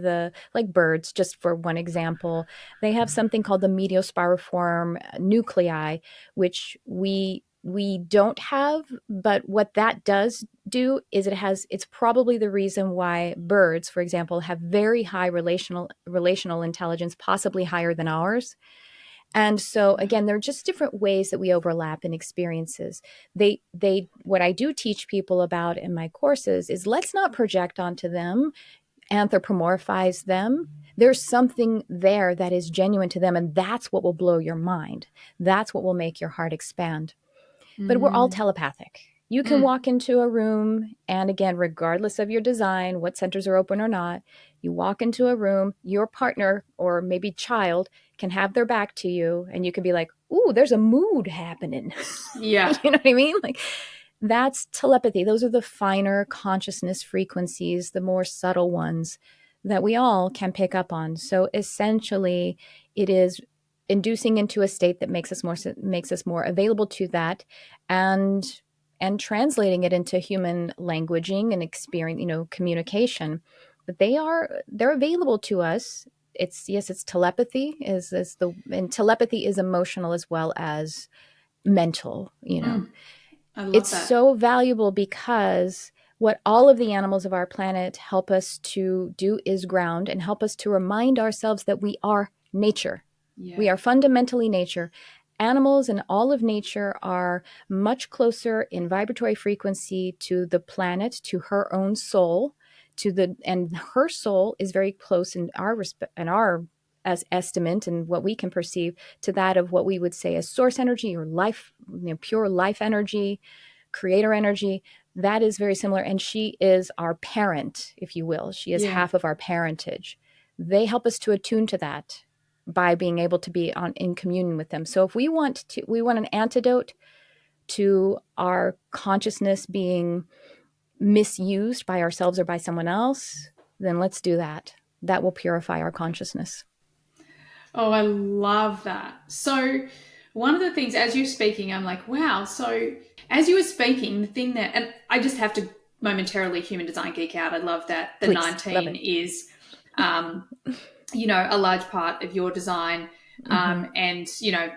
birds, just for one example, they have something called the mediospiriform nuclei, which we don't have. But what that does do is it's probably the reason why birds, for example, have very high relational intelligence, possibly higher than ours. And so again, there are just different ways that we overlap in experiences. What I do teach people about in my courses is, let's not project onto them, anthropomorphize them. There's something there that is genuine to them, and that's what will blow your mind. That's what will make your heart expand. But we're all Mm, telepathic. You can mm, walk into a room, and again, regardless of your design, what centers are open or not, you walk into a room, your partner or maybe child can have their back to you, and you can be like, "Ooh, there's a mood happening." yeah. You know what I mean? Like, that's telepathy. Those are the finer consciousness frequencies, the more subtle ones that we all can pick up on. So essentially, it is inducing into a state that makes us more available to that, and translating it into human languaging and experience, communication. But they're available to us. It's telepathy and telepathy is emotional as well as mental. Mm, I love It's that. so valuable because what all of the animals of our planet help us to do is ground and help us to remind ourselves that we are nature. We Yeah. are fundamentally nature. Animals and all of nature are much closer in vibratory frequency to the planet, to her own soul, and her soul is very close in our as estimate and what we can perceive to that of what we would say as source energy or life, pure life energy, creator energy. That is very similar. And she is our parent, if you will. She is Yeah. half of our parentage. They help us to attune to that. by being able to be in communion with them. So if we want an antidote to our consciousness being misused by ourselves or by someone else, then let's do that. That will purify our consciousness. Oh, I love that. So, one of the things as you're speaking, I'm like, wow. So, as you were speaking, the thing that, and I just have to momentarily human design geek out. I love that the Please, love 19 it. is, um, a large part of your design. Mm-hmm. And,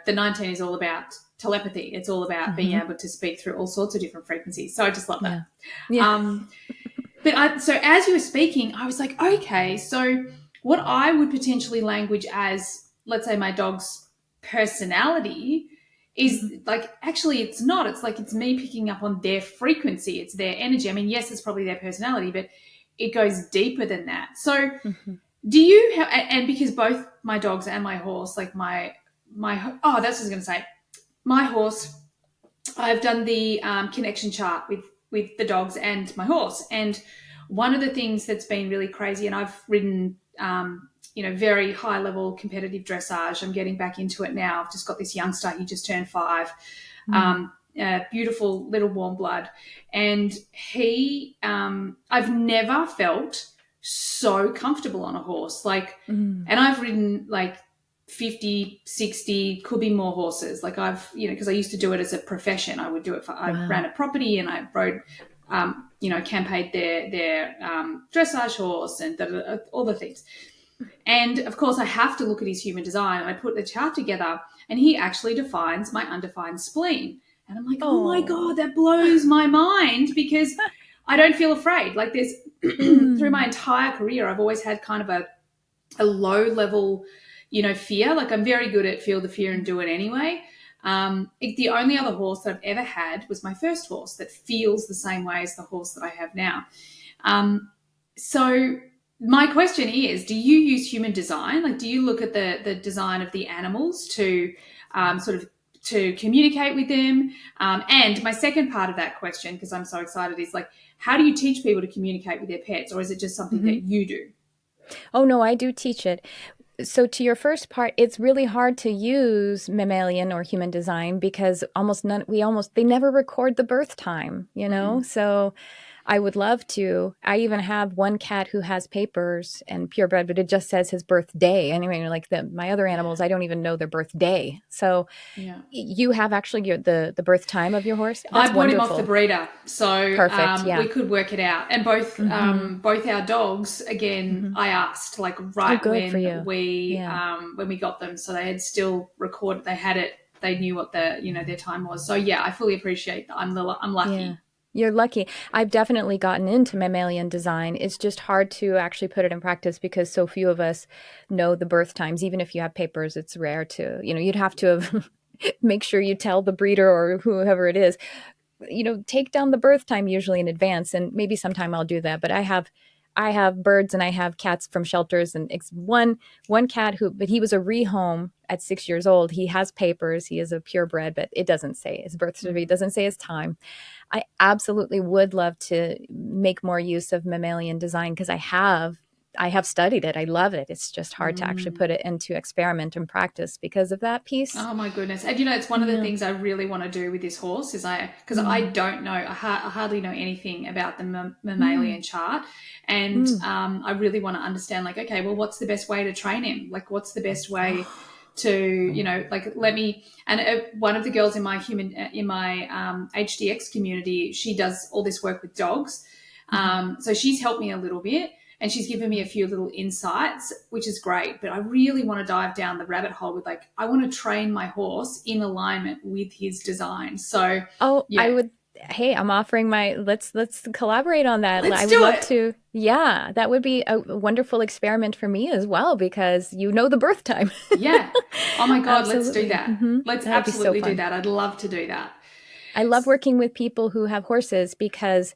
the 19 is all about telepathy. It's all about being Mm-hmm. able to speak through all sorts of different frequencies. So, I just love that. Yeah. Yeah. So as you were speaking, I was like, okay, so what I would potentially language as, let's say, my dog's personality is like, actually, it's not. It's like, it's me picking up on their frequency. It's their energy. I mean, yes, it's probably their personality, but it goes deeper than that. So Mm-hmm. do you have, and because both my dogs and my horse, like oh, that's what I was going to say. My horse, I've done the connection chart with the dogs and my horse, and one of the things that's been really crazy, and I've ridden, very high level competitive dressage. I'm getting back into it now. I've just got this youngster. He just turned 5. Beautiful little warm blood, and I've never felt so comfortable on a horse. Like, and I've ridden like 50, 60, could be more horses. Like because I used to do it as a profession. I would do it I Wow. ran a property and I rode, campaigned their dressage horse and all the things. And of course, I have to look at his human design, and I put the chart together, and he actually defines my undefined spleen. And I'm like, oh my God, that blows my mind, because I don't feel afraid. Like there's, through my entire career, I've always had kind of a low level, fear. Like I'm very good at feel the fear and do it anyway. The only other horse that I've ever had was my first horse that feels the same way as the horse that I have now. So my question is, do you use human design? Like, do you look at the design of the animals to sort of to communicate with them? And my second part of that question, because I'm so excited, is like, how do you teach people to communicate with their pets, or is it just something that you do? Oh, no, I do teach it. So to your first part, it's really hard to use mammalian or human design because they never record the birth time, So I would love to. I even have one cat who has papers and purebred, but it just says his birthday. Anyway, like my other animals, I don't even know their birthday. So Yeah. you have actually the birth time of your horse. I That's bought him off the wonderful. breeder, so Perfect. we Yeah. could work it out. And Mm-hmm. both our dogs, again, Mm-hmm. I asked like Oh, right good for when you. Yeah. we got them, so they had still recorded. They had it. They knew what their time was. So yeah, I fully appreciate that. I'm Yeah. lucky. You're lucky. I've definitely gotten into mammalian design. It's just hard to actually put it in practice because so few of us know the birth times. Even if you have papers, it's rare to, you'd have to have make sure you tell the breeder or whoever it is, take down the birth time usually in advance. And maybe sometime I'll do that. But I have birds and I have cats from shelters, and it's one cat but he was a rehome at 6 years old. He has papers. He is a purebred, but it doesn't say his birth certificate. Doesn't say his time. I absolutely would love to make more use of mammalian design because I have studied it. I love it. It's just hard to actually put it into experiment and practice because of that piece. Oh my goodness. And it's one of the Yeah. things I really want to do with this horse is because I Mm. don't know, I hardly know anything about the Mm. mammalian chart. And Mm. I really want to understand, like, okay, well, what's the best way to train him? Like, what's the best way to, like, and one of the girls in my HDX community, she does all this work with dogs. So she's helped me a little bit. And she's given me a few little insights, which is great. But I really want to dive down the rabbit hole with, like, I want to train my horse in alignment with his design. So, Oh, I yeah, would. Hey, I'm offering let's collaborate on that. let's I would do love it. to. Yeah, that would be a wonderful experiment for me as well because you know the birth time. Yeah. Oh my God, let's do Absolutely. that. Let's That would be so absolutely do fun. that. I'd love to do that. I love working with people who have horses because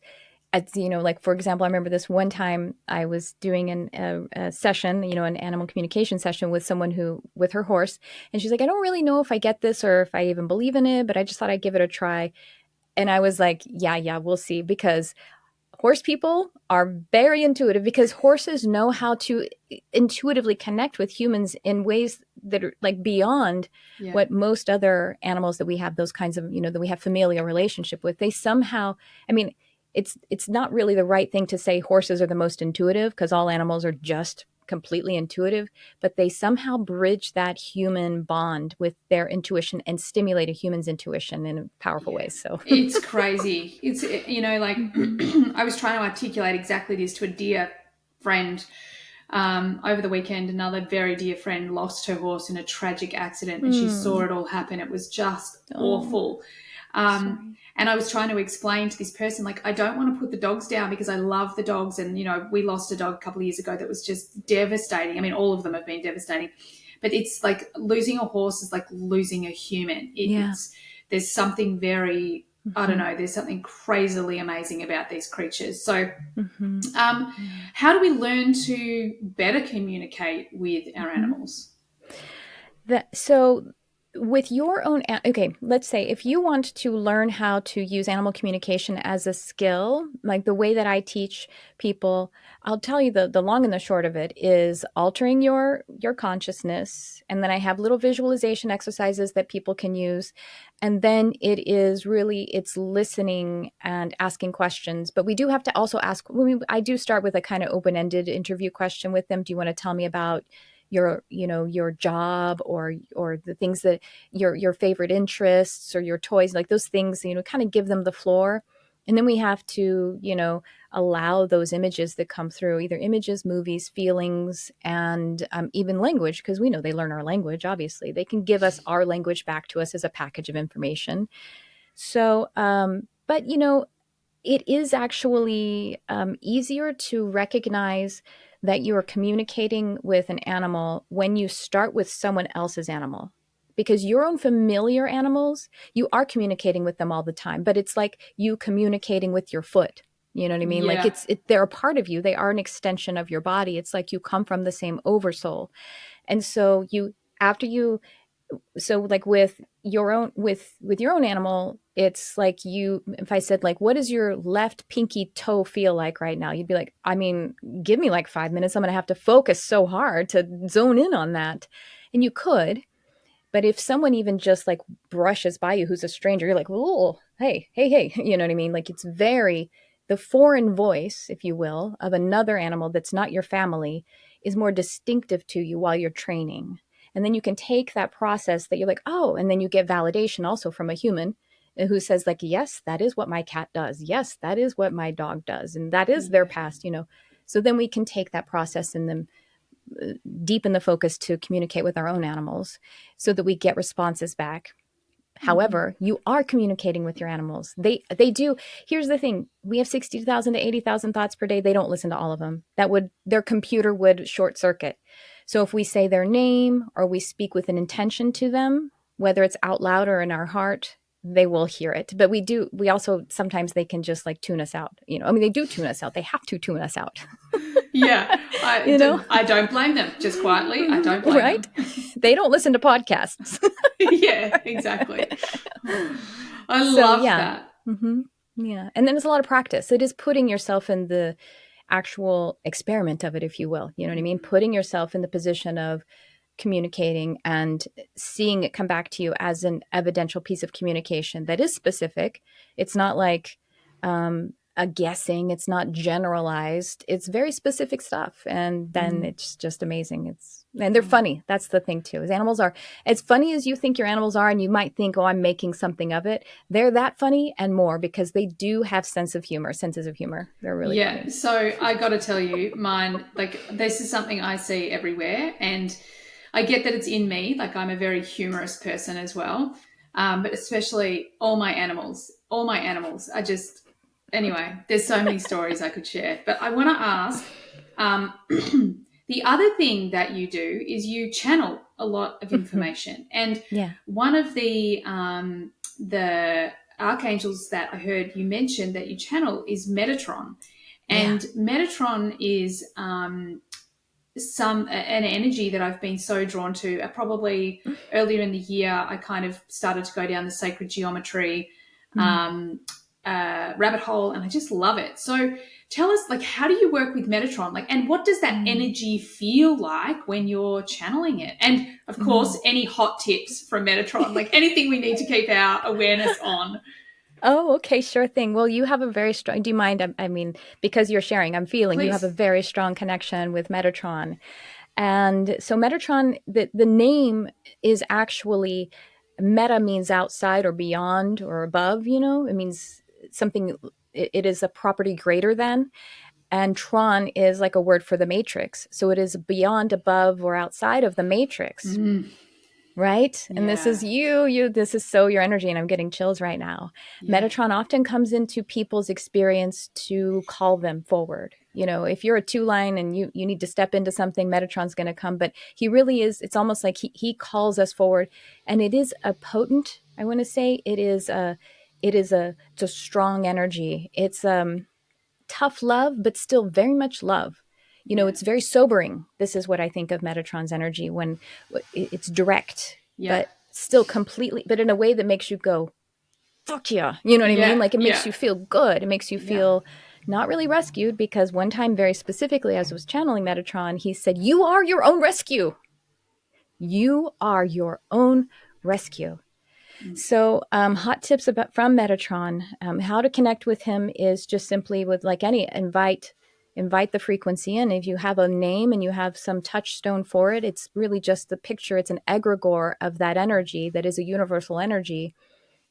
like for example, I remember this one time I was doing a session, an animal communication session with someone with her horse, and she's like, I don't really know if I get this or if I even believe in it, but I just thought I'd give it a try. And I was like, yeah, we'll see, because horse people are very intuitive because horses know how to intuitively connect with humans in ways that are like beyond what most other animals that we have those kinds of, that we have familial relationship with. They somehow, I mean, it's not really the right thing to say horses are the most intuitive, because all animals are just completely intuitive, but they somehow bridge that human bond with their intuition and stimulate a human's intuition in powerful ways. So it's crazy. It's, like mm-hmm. I was trying to articulate exactly this to a dear friend over the weekend. Another very dear friend lost her horse in a tragic accident, and she saw it all happen. It was just awful. And I was trying to explain to this person, like, I don't want to put the dogs down because I love the dogs. And, we lost a dog a couple of years ago that was just devastating. I mean, all of them have been devastating. But it's like losing a horse is like losing a human. There's something very, I don't know, there's something crazily amazing about these creatures. So how do we learn to better communicate with our animals? So with your own, okay, let's say if you want to learn how to use animal communication as a skill, like the way that I teach people, I'll tell you the long and the short of it is altering your consciousness. And then I have little visualization exercises that people can use. And then it's listening and asking questions. But we do have to also ask, I do start with a kind of open-ended interview question with them. Do you want to tell me about your job or the things that your favorite interests or your toys, like those things, kind of give them the floor. And then we have to, allow those images that come through, either images, movies, feelings, and even language, because we know they learn our language. Obviously, they can give us our language back to us as a package of information. So, but it is actually easier to recognize that you are communicating with an animal when you start with someone else's animal. Because your own familiar animals, you are communicating with them all the time, but it's like you communicating with your foot. You know what I mean? Yeah. Like they're a part of you. They are an extension of your body. It's like you come from the same oversoul. And so so like with your own animal, it's like if I said, like, what does your left pinky toe feel like right now? You'd be like, I mean, give me like 5 minutes. I'm going to have to focus so hard to zone in on that. And you could, but if someone even just like brushes by you, who's a stranger, you're like, oh, hey, you know what I mean? Like the foreign voice, if you will, of another animal that's not your family is more distinctive to you while you're training. And then you can take that process that you're like, oh, and then you get validation also from a human who says, like, yes, that is what my cat does. Yes, that is what my dog does. And that is their past, So then we can take that process and then deepen the focus to communicate with our own animals so that we get responses back. However, you are communicating with your animals. They do. Here's the thing. We have 60,000 to 80,000 thoughts per day. They don't listen to all of them. Their computer would short circuit. So if we say their name or we speak with an intention to them, whether it's out loud or in our heart, they will hear it. But we also, sometimes they can just like tune us out. They do tune us out. They have to tune us out. Yeah. I don't blame them. Just quietly, I don't blame them. They don't listen to podcasts. Yeah, exactly. I love that. Mm-hmm. Yeah. And then it's a lot of practice. It is putting yourself in the actual experiment of it, if you will. You know what I mean? Putting yourself in the position of communicating and seeing it come back to you as an evidential piece of communication that is specific. It's not like a guessing. It's not generalized. It's very specific stuff. And then it's just amazing. And they're funny. That's the thing too, is animals are as funny as you think your animals are. And you might think, oh, I'm making something of it. They're that funny and more because they do have senses of humor. They're really funny. So I got to tell you, mine, like, this is something I see everywhere. And I get that it's in me. Like, I'm a very humorous person as well. But especially all my animals are just, anyway, there's so many stories I could share. But I want to ask, the other thing that you do is you channel a lot of information. And one of the archangels that I heard you mention that you channel is Metatron. And Metatron is an energy that I've been so drawn to. Probably earlier in the year, I kind of started to go down the sacred geometry rabbit hole, and I just love it. So tell us, like, how do you work with Metatron? Like, and what does that Mm. energy feel like when you're channeling it? And of course, any hot tips from Metatron, like anything we need to keep our awareness on. Oh, okay, sure thing. Well, you have a very strong, do you mind? I mean, because you're sharing, I'm feeling you have a Please. very strong connection with Metatron. And so Metatron, the name is actually, meta means outside or beyond or above, you know, it means something, it is a property greater than. And Tron is like a word for the matrix. So it is beyond, above, or outside of the matrix. Mm, Right? And this is yeah. this is so your energy, and I'm getting chills right now. Yeah. Metatron often comes into people's experience to call them forward. You know, if you're a two line and you need to step into something, Metatron's going to come, but he really is, it's almost like he calls us forward. And it is a potent, I want to say, it's a strong energy. It's tough love, but still very much love. You know, Yeah. it's very sobering. This is what I think of Metatron's energy, when it's direct, Yeah. but still completely, but in a way that makes you go, fuck yeah. You know what I mean? Yeah. Like, it makes Yeah. you feel good. It makes you Yeah. feel not really rescued, because one time, very specifically, as I was channeling Metatron, he said, "You are your own rescue. You are your own rescue." So, hot tips about from Metatron. How to connect with him is just simply with, like any, invite the frequency in. If you have a name and you have some touchstone for it, it's really just the picture. It's an egregore of that energy that is a universal energy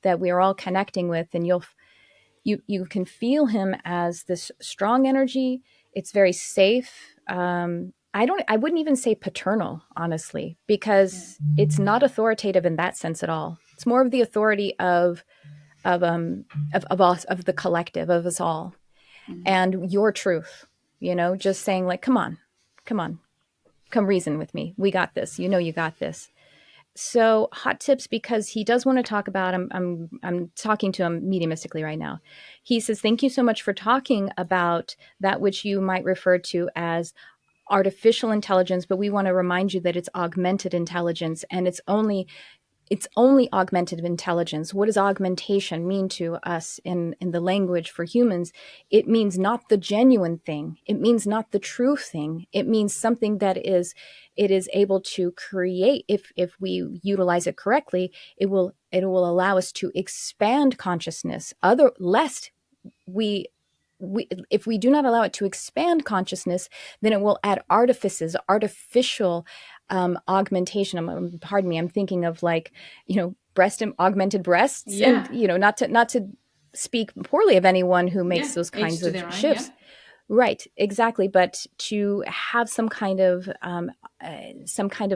that we are all connecting with, and you can feel him as this strong energy. It's very safe. I wouldn't even say paternal, honestly, Yeah. because it's not authoritative in that sense at all. It's more of the authority of us, of the collective, of us all, Mm. and your truth. You know, just saying, like, come on, come on, come reason with me. We got this. You know, you got this. So, hot tips, because he does want to talk about. I'm talking to him mediumistically right now. He says, "Thank you so much for talking about that which you might refer to as artificial intelligence, but we want to remind you that it's augmented intelligence, and it's only augmented intelligence." What does augmentation mean to us in the language for humans? It means not the genuine thing. It means not the true thing. It means something that it is able to create. If we utilize it correctly, it will allow us to expand consciousness. Other lest we if we do not allow it to expand consciousness, then it will add artifices, artificial augmentation. Pardon me, I'm thinking of, like, augmented breasts, and Yeah. not to speak poorly of anyone who makes Yeah. those Each kinds to of their own. Yeah. shifts. Right, exactly. But to have some kind of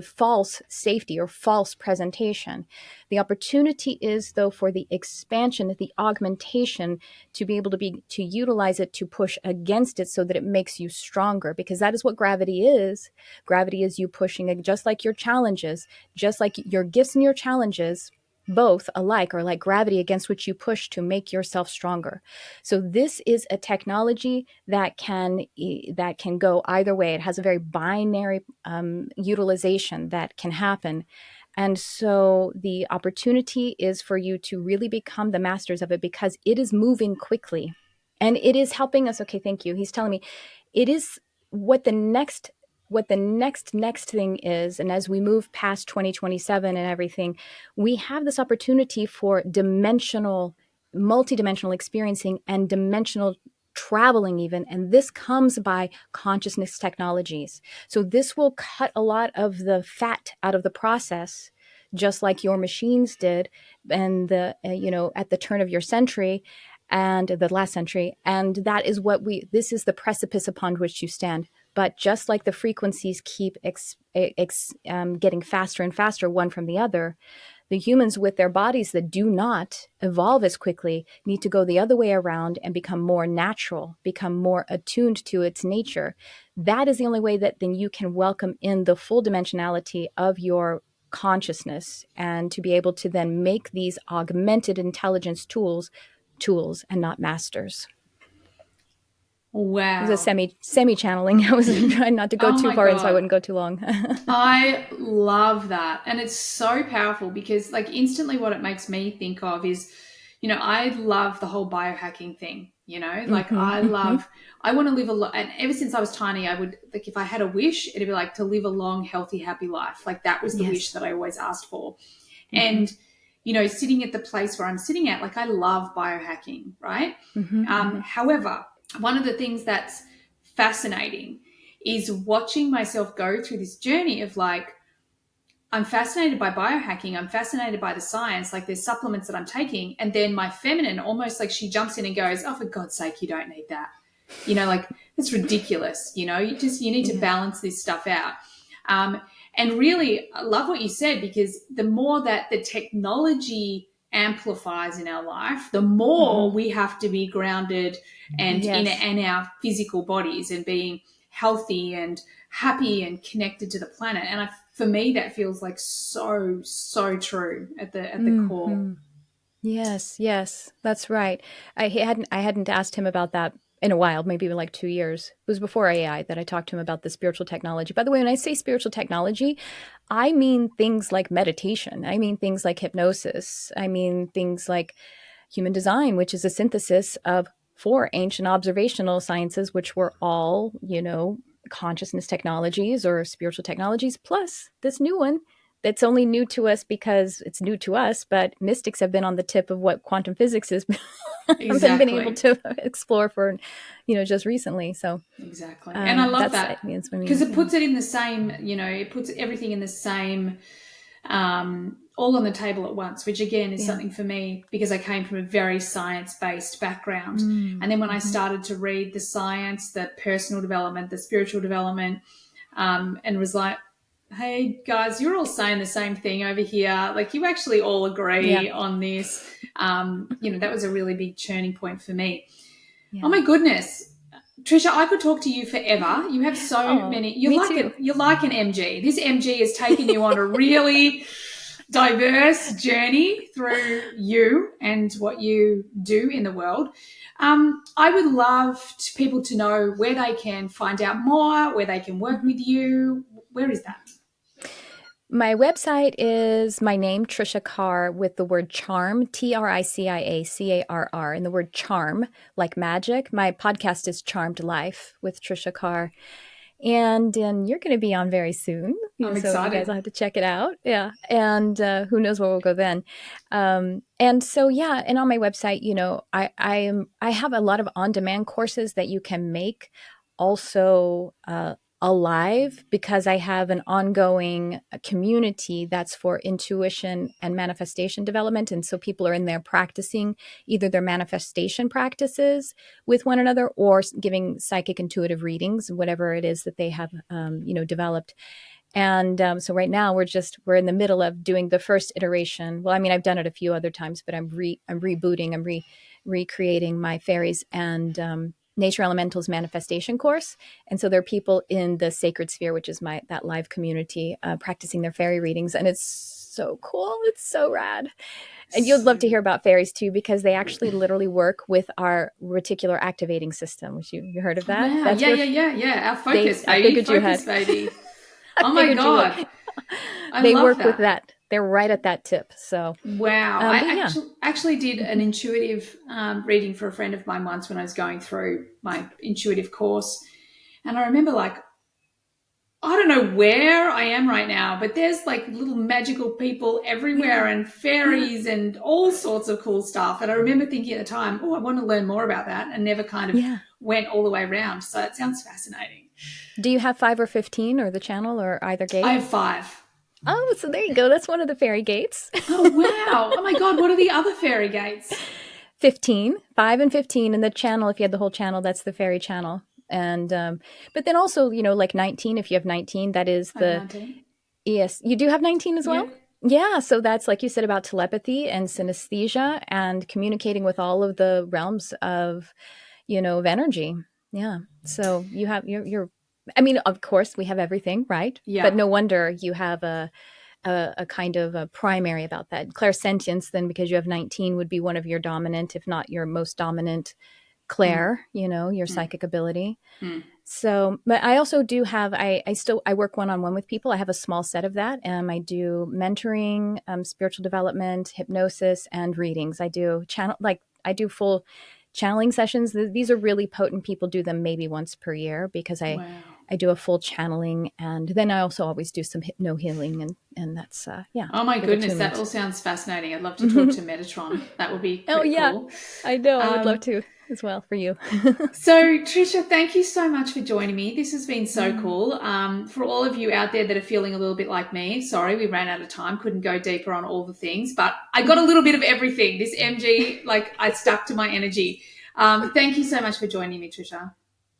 false safety or false presentation. The opportunity is, though, for the expansion, the augmentation, to be able to utilize it to push against it, so that it makes you stronger, because that is what gravity is. Gravity is you pushing, just like your challenges, just like your gifts and your challenges, both alike are like gravity against which you push to make yourself stronger. So this is a technology that can go either way. It has a very binary utilization that can happen. And so the opportunity is for you to really become the masters of it, because it is moving quickly and it is helping us. Okay, thank you. He's telling me it is what the next thing is. And as we move past 2027 and everything, we have this opportunity for multidimensional experiencing and dimensional traveling even, and this comes by consciousness technologies. So this will cut a lot of the fat out of the process, just like your machines did, and at the turn of your century and the last century. And that is this is the precipice upon which you stand. But just like the frequencies keep getting faster and faster one from the other, the humans with their bodies that do not evolve as quickly need to go the other way around and become more natural, become more attuned to its nature. That is the only way that then you can welcome in the full dimensionality of your consciousness, and to be able to then make these augmented intelligence tools and not masters. It was a Wow. semi channeling. I was trying not to go Oh too my far in so I God. wouldn't go too long. I love that. And it's so powerful because, like, instantly what it makes me think of is, I love the whole biohacking thing. Like Mm-hmm. I want to live a lot. And ever since I was tiny, I would, like, if I had a wish, it'd be like to live a long, healthy, happy life. Like that was the wish Yes. that I always asked for. Mm-hmm. And, sitting at the place where I'm sitting at, like I love biohacking, right? Mm-hmm. Mm-hmm. However, one of the things that's fascinating is watching myself go through this journey of like, I'm fascinated by biohacking. I'm fascinated by the science. Like there's supplements that I'm taking. And then my feminine, almost like she jumps in and goes, oh, for God's sake, you don't need that. Like it's ridiculous. You need to Yeah. balance this stuff out. Um, and really, I love what you said, because the more that the technology amplifies in our life, the more Mm-hmm. we have to be grounded and Yes. in our physical bodies and being healthy and happy and connected to the planet. And for me, that feels like so true at the core. Mm-hmm. Yes, yes, that's right. I hadn't asked him about that in a while, maybe even like 2 years. It was before AI that I talked to him about the spiritual technology. By the way, when I say spiritual technology, I mean things like meditation. I mean things like hypnosis. I mean things like human design, which is a synthesis of four ancient observational sciences, which were all, consciousness technologies or spiritual technologies, plus this new one that's only new to us because it's new to us, but mystics have been on the tip of what quantum physics has been able Exactly. to explore for, just recently. So Exactly. And I love that's, that I mean, it's when because we, it puts it in the same, it puts everything in the same, all on the table at once, which again is yeah. something for me because I came from a very science based background. And then when I Mm-hmm. started to read the science, the personal development, the spiritual development, and was like, hey guys, you're all saying the same thing over here. Like you actually all Yeah. agree on this. That was a really big churning point for me. Oh Yeah. my goodness. Tricia, I could talk to you forever. You have so Oh, many. me too. You're like an MG. This MG has taken you on a really diverse journey through you and what you do in the world. I would love people to know where they can find out more, where they can work Mhm. with you. Where is that? My website is my name, Tricia Carr, with the word charm, TRICIACARR, and the word charm, like magic. My podcast is Charmed Life with Tricia Carr. And you're going to be on very soon. I'm So you guys excited. will have to check it out. Yeah. And who knows where we'll go then. And so, yeah. And on my website, I have a lot of on-demand courses that you can make also alive, because I have an ongoing community that's for intuition and manifestation development. And so people are in there practicing either their manifestation practices with one another or giving psychic intuitive readings, whatever it is that they have, developed. And so right now we're in the middle of doing the first iteration. Well, I mean, I've done it a few other times, but I'm rebooting, recreating my fairies and nature elementals manifestation course. And so there are people in the sacred sphere, which is that live community, practicing their fairy readings, and it's so cool. It's so rad. And you'd love to So, hear about fairies too, because they actually literally work with our reticular activating system, which you heard of that? wow. That's Yeah, where yeah, yeah, yeah. Our they, focus, I baby. figured you Focus, had, baby. I Oh my figured you would. God. I They love work with that. that. They're right at that tip. So, Wow. I but yeah. actually did an Mhm. intuitive reading for a friend of mine once when I was going through my intuitive course. And I remember, like, I don't know where I am right now, but there's like little magical people everywhere Yeah. and Yeah. fairies and all sorts of cool stuff. And I remember thinking at the time, oh, I want to learn more about that, and never kind of Yeah. went all the way around. So it sounds fascinating. Do you have 5 or 15 or the channel or either I gate? have five. Oh, so there you go. That's one of the fairy gates. Oh, wow. Oh my God. What are the other fairy gates? 15, 5 and 15. And the channel, if you had the whole channel, that's the fairy channel. And, but then also, like 19, if you have 19, that is I have the, 19. yes, you do have 19 as well? Yep. Yeah. So that's like you said about telepathy and synesthesia and communicating with all of the realms of energy. Yeah. So you have, I mean, of course we have everything, right? But Yep. no wonder you have a kind of a primary about that. Clairsentience, then, because you have 19, would be one of your dominant, if not your most dominant Mm, clair, your mm, psychic ability. mm. So, but I also do have, I work one-on-one with people. I have a small set of that. I do mentoring, spiritual development, hypnosis, and readings. I do full channeling sessions. These are really potent. People do them maybe once per year because I Wow. do a full channeling, and then I also always do some hypno healing, and that's Oh my big goodness, that all attunement. sounds fascinating. I'd love to talk to Metatron. That would be Oh pretty yeah, cool. I know. I would love Um, to as well for you. So, Tricia, thank you so much for joining me. This has been so Mm. cool. For all of you out there that are feeling a little bit like me, sorry, we ran out of time, couldn't go deeper on all the things, but I got a little bit of everything. This MG, like I stuck to my energy. Thank you so much for joining me, Tricia.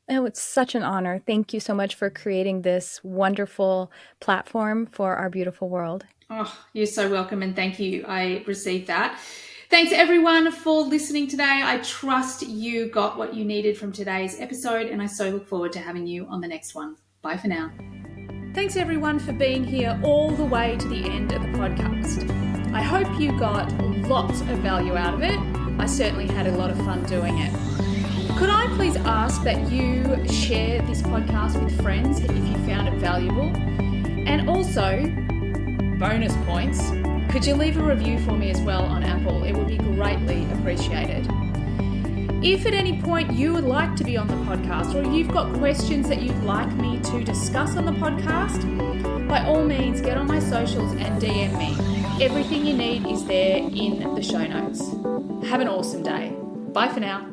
Oh, it's such an honor. Thank you so much for creating this wonderful platform for our beautiful world. Oh, you're so welcome, and thank you. I received that. Thanks everyone for listening today. I trust you got what you needed from today's episode, and I so look forward to having you on the next one. Bye for now. Thanks everyone for being here all the way to the end of the podcast. I hope you got lots of value out of it. I certainly had a lot of fun doing it. Could I please ask that you share this podcast with friends if you found it valuable? And also, bonus points, could you leave a review for me as well on Apple? It would be greatly appreciated. If at any point you would like to be on the podcast, or you've got questions that you'd like me to discuss on the podcast, by all means get on my socials and DM me. Everything you need is there in the show notes. Have an awesome day. Bye for now.